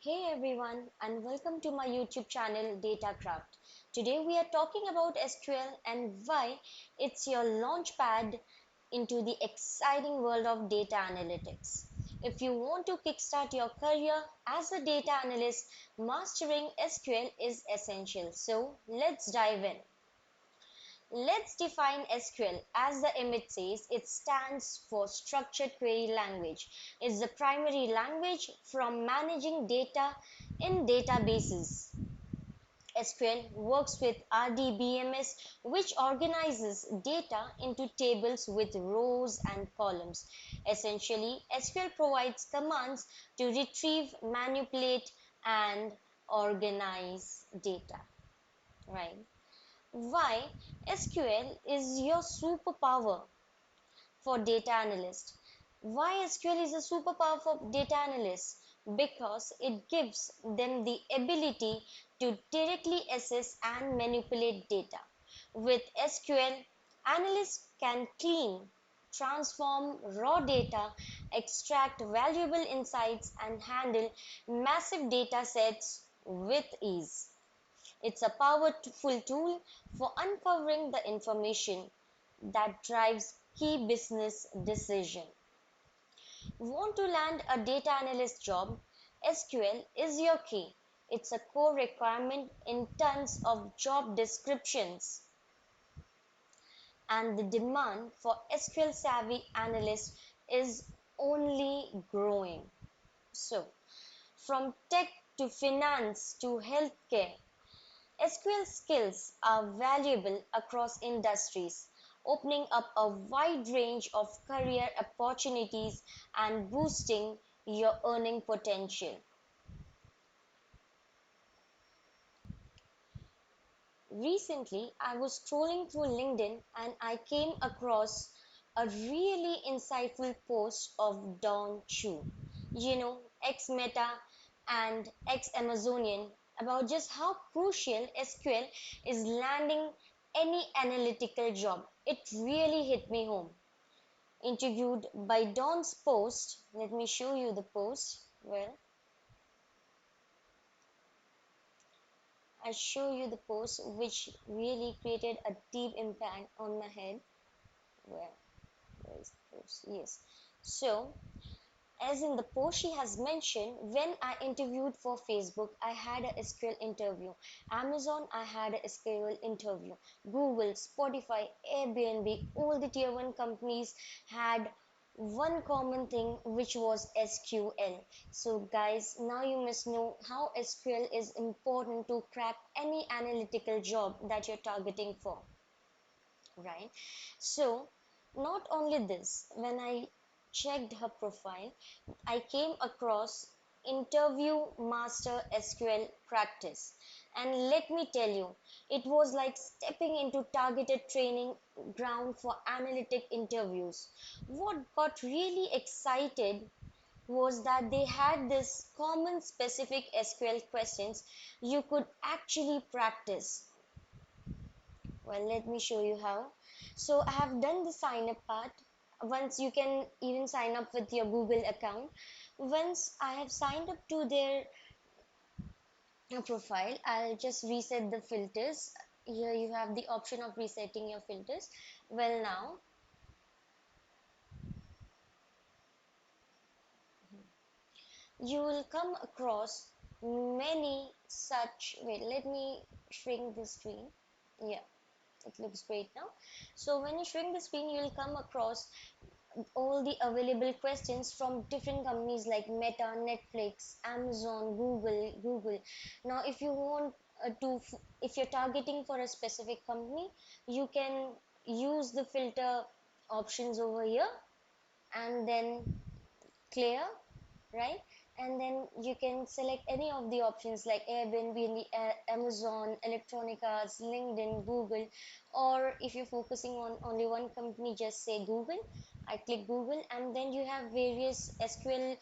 Hey everyone, and welcome to my YouTube channel DataCraft. Today we are talking about SQL and why it's your launchpad into the exciting world of data analytics. If you want to kickstart your career as a data analyst, mastering SQL is essential. So let's dive in. Let's define SQL. As the image says, it stands for Structured Query Language. It's the primary language from managing data in databases. SQL works with RDBMS, which organizes data into tables with rows and columns. Essentially, SQL provides commands to retrieve, manipulate, and organize data. Right? Why SQL is your superpower for data analyst. Why SQL is a superpower for data analysts? Because it gives them the ability to directly assess and manipulate data. With SQL, analysts can clean, transform raw data, extract valuable insights, and handle massive data sets with ease. It's a powerful tool for uncovering the information that drives key business decision. Want to land a data analyst job? SQL is your key. It's a core requirement in tons of job descriptions, and the demand for SQL savvy analysts is only growing. So, from tech to finance to healthcare, SQL skills are valuable across industries, opening up a wide range of career opportunities and boosting your earning potential. Recently, I was scrolling through LinkedIn and I came across a really insightful post of Don Chu, ex Meta and ex Amazonian, about just how crucial SQL is landing any analytical job. It really hit me home. Interviewed by Don's post, let me show you the post. Well, I'll show you the post which really created a deep impact on my head. Where, where is the post? Yes. So, as in the post she has mentioned, when I interviewed for Facebook, I had a SQL interview. Amazon, I had a SQL interview. Google, Spotify, Airbnb, all the tier 1 companies had one common thing, which was SQL. So guys, now you must know how SQL is important to crack any analytical job that you're targeting for, right? So not only this, when I checked her profile, I came across interview master SQL practice, and let me tell you, it was like stepping into targeted training ground for analytic interviews. What got really excited was that they had this common specific SQL questions you could actually practice. Well, let me show you how. So I have done the sign up part. Once you can even sign up with your Google account. Once I have signed up to their profile, I'll just reset the filters. Here you have the option of resetting your filters. Well, now you will come across many such. Wait, let me shrink the screen. Yeah, it looks great now. So when you shrink the screen, you will come across all the available questions from different companies like Meta, Netflix, Amazon, Google. Now, if you want if you're targeting for a specific company, you can use the filter options over here and then clear, right? And then you can select any of the options like Airbnb, Amazon, Electronic Arts, LinkedIn, Google, or if you're focusing on only one company, just say Google. I click Google, and then you have various SQL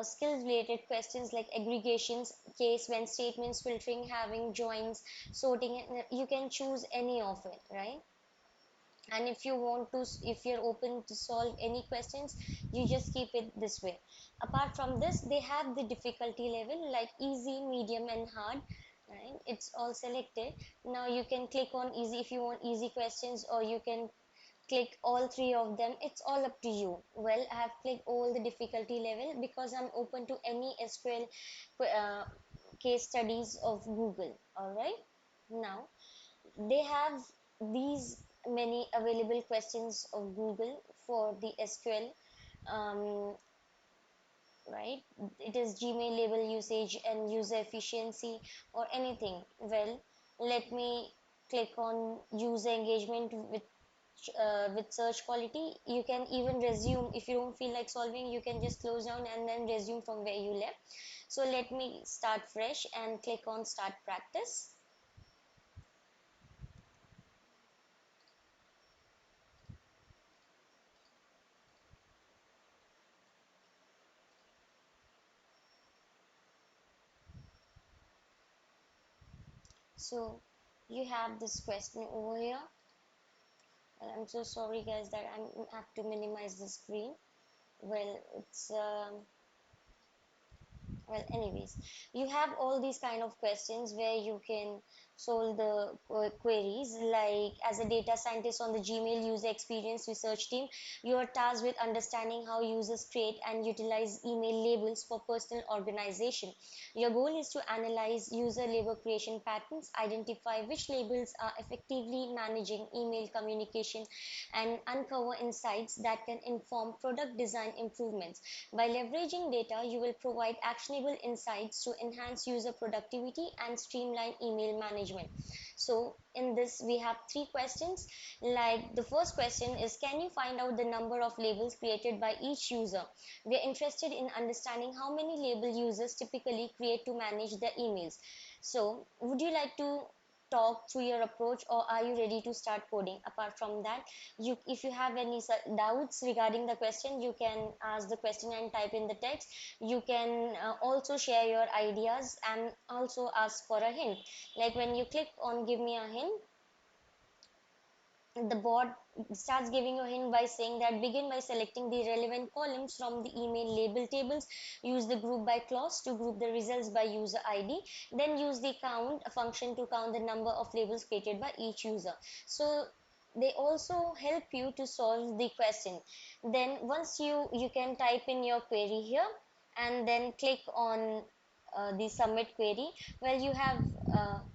skills related questions like aggregations, case when statements, filtering, having joins, sorting. You can choose any of it, right? And if you want to, if you're open to solve any questions, you just keep it this way. Apart from this, they have the difficulty level like easy, medium and hard, right? It's all selected. Now you can click on easy if you want easy questions, or you can click all three of them. It's all up to you. Well, I have clicked all the difficulty level because I'm open to any SQL uh, case studies of Google. All right. Now they have these many available questions of Google for the SQL, um, right? It is Gmail label usage and user efficiency or anything. Well, let me click on user engagement with search quality. You can even resume if you don't feel like solving. You can just close down and then resume from where you left. So let me start fresh and click on start practice. So you have this question over here. I'm so sorry guys that I have to minimize the screen. Well, it's well, anyways, you have all these kind of questions where you can solve the queries. Like as a data scientist on the Gmail user experience research team, you are tasked with understanding how users create and utilize email labels for personal organization. Your goal is to analyze user label creation patterns, identify which labels are effectively managing email communication, and uncover insights that can inform product design improvements. By leveraging data, you will provide actionable insights to enhance user productivity and streamline email management. So, in this, we have three questions. Like the first question is, can you find out the number of labels created by each user? We are interested in understanding how many label users typically create to manage their emails. So, would you like to talk through your approach, or are you ready to start coding? Apart from that, you if you have any doubts regarding the question, you can ask the question and type in the text. You can also share your ideas and also ask for a hint. Like when you click on give me a hint, the bot starts giving a hint by saying that begin by selecting the relevant columns from the email label tables, use the group by clause to group the results by user ID, then use the count function to count the number of labels created by each user. So they also help you to solve the question. Then once you can type in your query here and then click on the submit query. Well, you have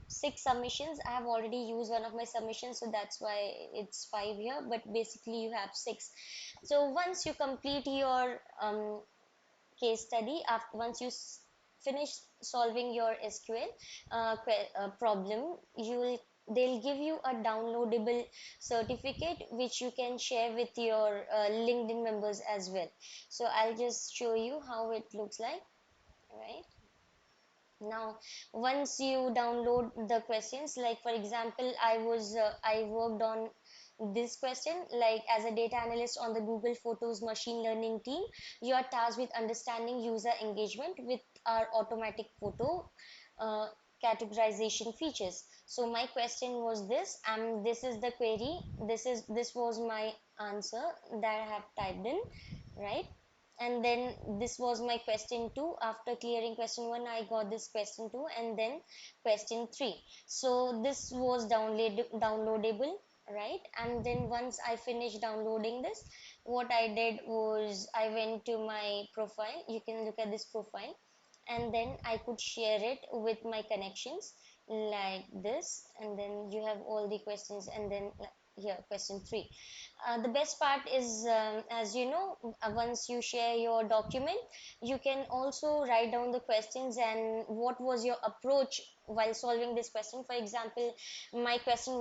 six submissions. I have already used one of my submissions, so that's why it's five here, but basically you have six. So once you complete your case study, after once you finish solving your SQL problem, you will they'll give you a downloadable certificate which you can share with your LinkedIn members as well. So I'll just show you how it looks like, right? Now, once you download the questions, like for example, I worked on this question, like as a data analyst on the Google Photos machine learning team, you are tasked with understanding user engagement with our automatic photo uh, categorization features. So my question was this, and this is the query. This was my answer that I have typed in, right? And then this was my question 2. After clearing question 1, I got this question 2 and then question 3. So this was downloadable, right? And then once I finished downloading this, what I did was I went to my profile. You can look at this profile, and then I could share it with my connections like this, and then you have all the questions, and then here question 3. The best part is, as you know, once you share your document, you can also write down the questions and what was your approach while solving this question. For example, my question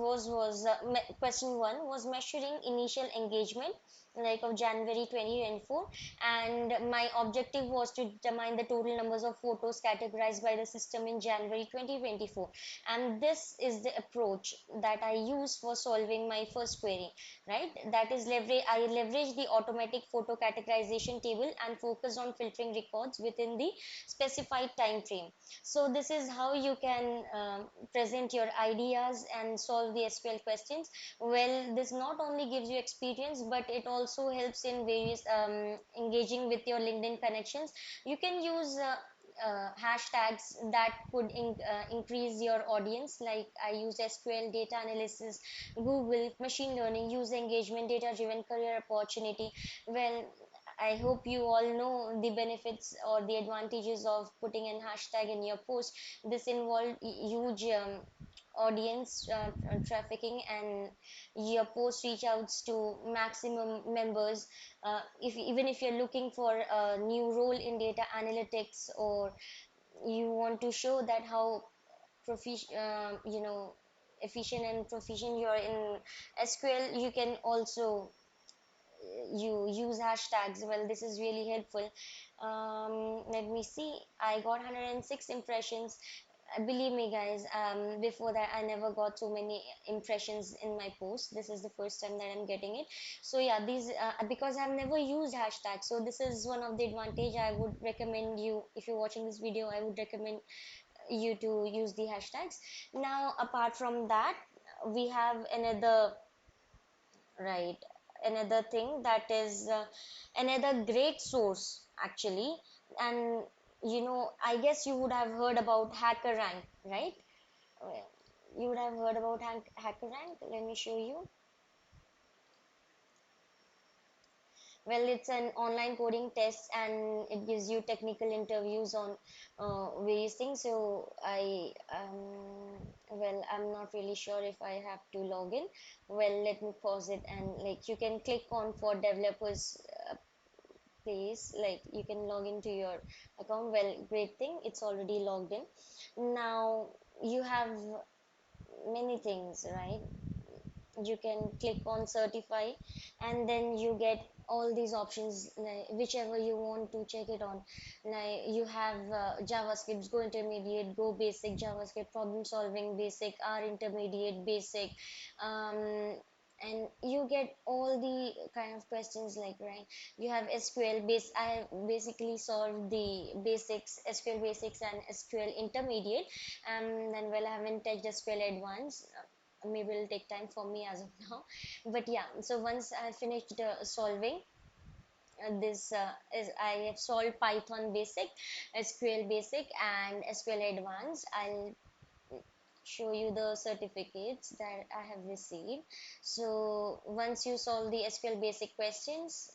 question 1 was measuring initial engagement like of January 2024, and my objective was to determine the total numbers of photos categorized by the system in January 2024. And this is the approach that I use for solving my first query, right? that is I leverage the automatic photo categorization table and focus on filtering records within the specified time frame. So this is how you can present your ideas and solve the SQL questions. Well, this not only gives you experience, but it also helps in various engaging with your LinkedIn connections. You can use hashtags that could increase your audience, like I use SQL, data analysis, Google, machine learning, user engagement, data driven career opportunity. Well, I hope you all know the benefits or the advantages of putting an hashtag in your post. This involved huge audience trafficking, and your post reach outs to maximum members. If even if you're looking for a new role in data analytics, or you want to show that how efficient and proficient you are in SQL, you can also you use hashtags. Well, this is really helpful. Let me see, I got 106 impressions. Believe me guys, before that I never got so many impressions in my post. This is the first time that I'm getting it. So yeah, these because I've never used hashtags, so this is one of the advantage. I would recommend you, if you're watching this video, I would recommend you to use the hashtags. Now apart from that, we have another, right, another thing that is another great source actually. And I guess you would have heard about HackerRank, right? Well, you would have heard about HackerRank. Let me show you. Well, it's an online coding test, and it gives you technical interviews on various things. So well, I'm not really sure if I have to log in. Well, let me pause it, and like you can click on for developers place, like you can log into your account. Well, great thing, it's already logged in. Now you have many things, right? You can click on certify, and then you get all these options, like, whichever you want to check it on. Like you have JavaScript, Go Intermediate, Go Basic, JavaScript Problem Solving Basic, R Intermediate Basic, and you get all the kind of questions, like, right? You have SQL base. I basically solved the basics, SQL basics and SQL intermediate. Then, well, I haven't touched SQL advanced. Maybe it'll take time for me as of now. But yeah, so once I finished solving this is I have solved Python basic, SQL basic, and SQL advanced. I'll show you the certificates that I have received. So once you solve the SQL basic questions,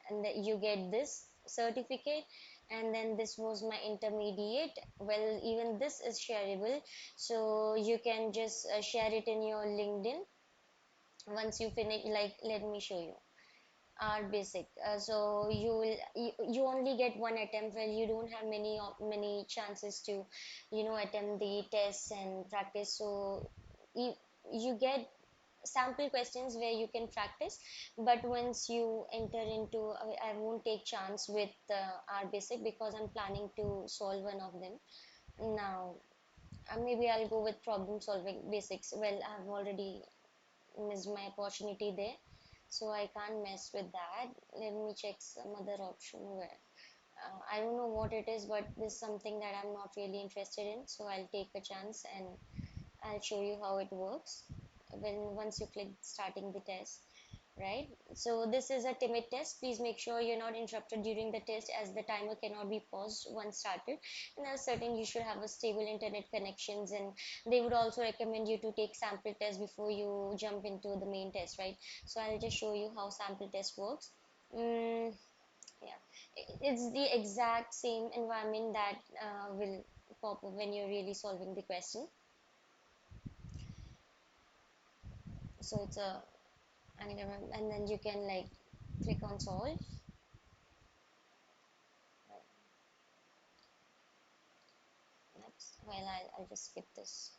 and you get this certificate. And then this was my intermediate. Well, even this is shareable, so you can just share it in your LinkedIn once you finish. Like, let me show you our basic. So you only get one attempt. Well, you don't have many chances to attempt the tests and practice. So you, you get sample questions where you can practice. But once you enter into, I won't take chance with R basic, because I'm planning to solve one of them now. Maybe I'll go with problem solving basics. Well, I've already missed my opportunity there, so I can't mess with that. Let me check some other option where I don't know what it is, but this is something that I'm not really interested in, so I'll take a chance and I'll show you how it works when once you click starting the test, right? So this is a timid test. Please make sure you're not interrupted during the test, as the timer cannot be paused once started. And as certain, you should have a stable internet connections, and they would also recommend you to take sample test before you jump into the main test, right? So I'll just show you how sample test works. mm, yeah, it's the exact same environment that will pop up when you're really solving the question. So it's a and then you can like click on solve. Next, well, I'll just skip this.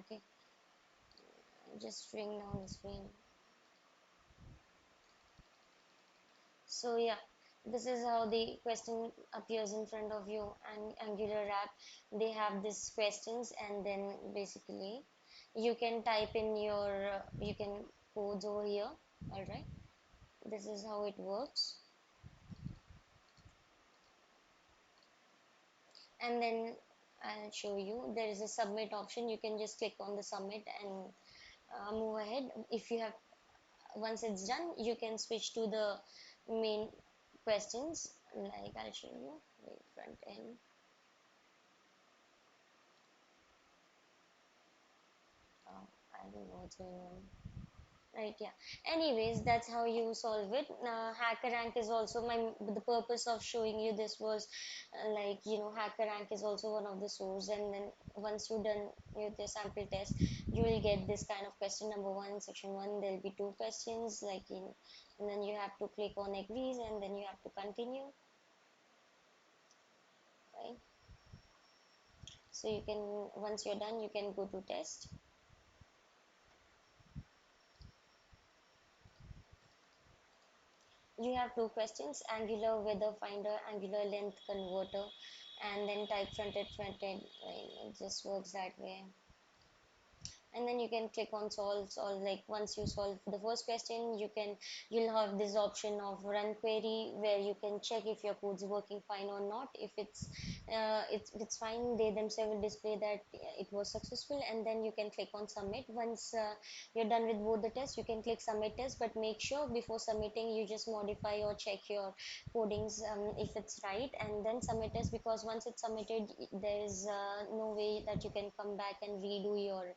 Okay, just bring down the screen. So yeah, this is how the question appears in front of you. And Angular app, they have these questions, and then basically You can type in your you can codes over here. All right, this is how it works. And then I'll show you there is a submit option. You can just click on the submit and move ahead. If you have, once it's done, you can switch to the main questions. Like I'll show you. Wait, front end. I don't know what's going on. Right, yeah. Anyways, that's how you solve it. HackerRank is also the purpose of showing you this was like, HackerRank is also one of the source. And then once you're done with your sample test, you will get this kind of question number one, section one. There'll be two questions, and then you have to click on agrees and then you have to continue, right? So you can, once you're done, you can go to test. You have two questions: angular weather finder, angular length converter, and then type front end. It just works that way. And then you can click on solve. Like once you solve the first question, you'll have this option of run query where you can check if your code's working fine or not. If it's fine, they themselves will display that it was successful, and then you can click on submit. Once you're done with both the tests, you can click submit test, but make sure before submitting you just modify or check your codings if it's right, and then submit test, because once it's submitted, there is no way that you can come back and redo your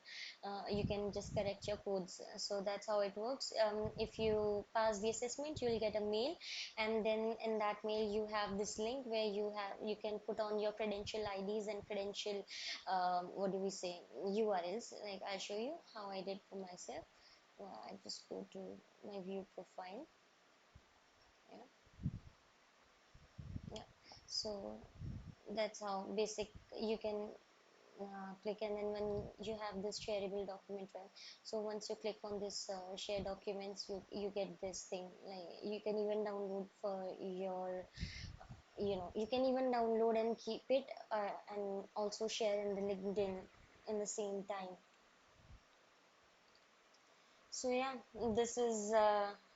you can just correct your codes. So that's how it works. If you pass the assessment, you will get a mail, and then in that mail you have this link where you can put on your credential IDs and credential what do we say, URLs. Like I'll show you how I did for myself. I just go to my view profile. Yeah, yeah. So that's how basic you can click, and then when you have this shareable document, right? So once you click on this share documents, you get this thing. Like you can even download for your, you can even download and keep it, and also share in the LinkedIn in the same time. So yeah, this is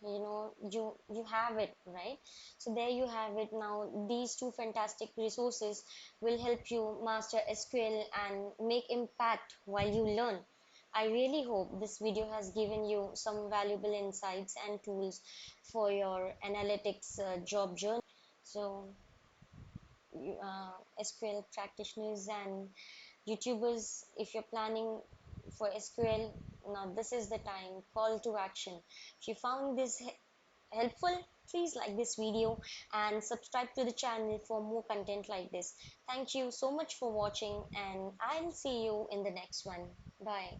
you have it, right? So there you have it. Now these two fantastic resources will help you master SQL and make impact while you learn. I really hope this video has given you some valuable insights and tools for your analytics job journey. So SQL practitioners and YouTubers, if you're planning for SQL, now this is the time. Call to action. If you found this helpful, please like this video and subscribe to the channel for more content like this. Thank you so much for watching, and I'll see you in the next one. Bye.